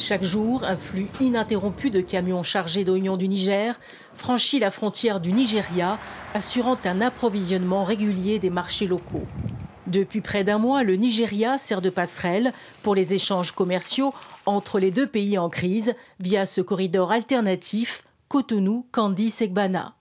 Chaque jour, un flux ininterrompu de camions chargés d'oignons du Niger franchit la frontière du Nigeria, assurant un approvisionnement régulier des marchés locaux. Depuis près d'un mois, le Nigeria sert de passerelle pour les échanges commerciaux entre les deux pays en crise via ce corridor alternatif Cotonou-Kandji-Segbana.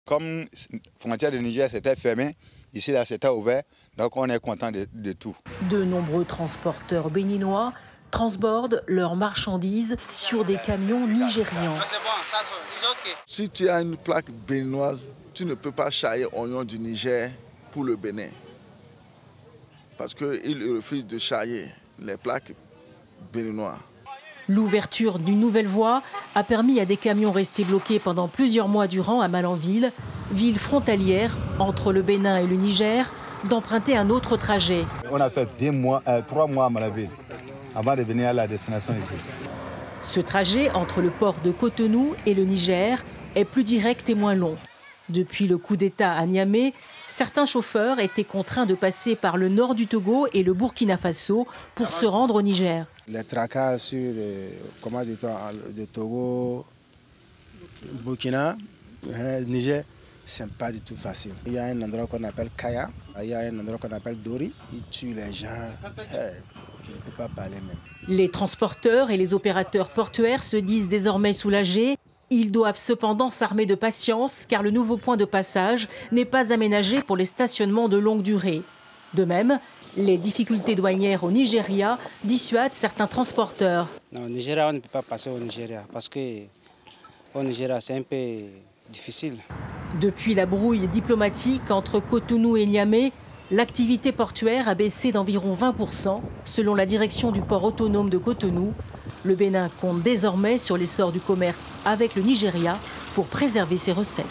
Comme la frontière du Niger s'était fermée, ici là c'était ouvert, donc on est content de tout. De nombreux transporteurs béninois transbordent leurs marchandises sur des camions nigérians. Si tu as une plaque béninoise, tu ne peux pas charger oignons du Niger pour le Bénin. Parce qu'ils refusent de charger les plaques béninoises. L'ouverture d'une nouvelle voie a permis à des camions restés bloqués pendant plusieurs mois durant à Malanville, ville frontalière entre le Bénin et le Niger, d'emprunter un autre trajet. On a fait 3 mois à Malanville avant de venir à la destination ici. Ce trajet entre le port de Cotonou et le Niger est plus direct et moins long. Depuis le coup d'État à Niamey, certains chauffeurs étaient contraints de passer par le nord du Togo et le Burkina Faso pour se rendre au Niger. Les tracas sur le Togo, Burkina, Niger, ce n'est pas du tout facile. Il y a un endroit qu'on appelle Kaya, il y a un endroit qu'on appelle Dori. Ils tuent les gens. Je ne peux pas parler même. Les transporteurs et les opérateurs portuaires se disent désormais soulagés. Ils doivent cependant s'armer de patience car le nouveau point de passage n'est pas aménagé pour les stationnements de longue durée. De même, les difficultés douanières au Nigeria dissuadent certains transporteurs. Non, au Nigeria, on ne peut pas passer au Nigeria parce qu'au Nigeria, c'est un peu difficile. Depuis la brouille diplomatique entre Cotonou et Niamey, l'activité portuaire a baissé d'environ 20%, selon la direction du port autonome de Cotonou. Le Bénin compte désormais sur l'essor du commerce avec le Nigeria pour préserver ses recettes.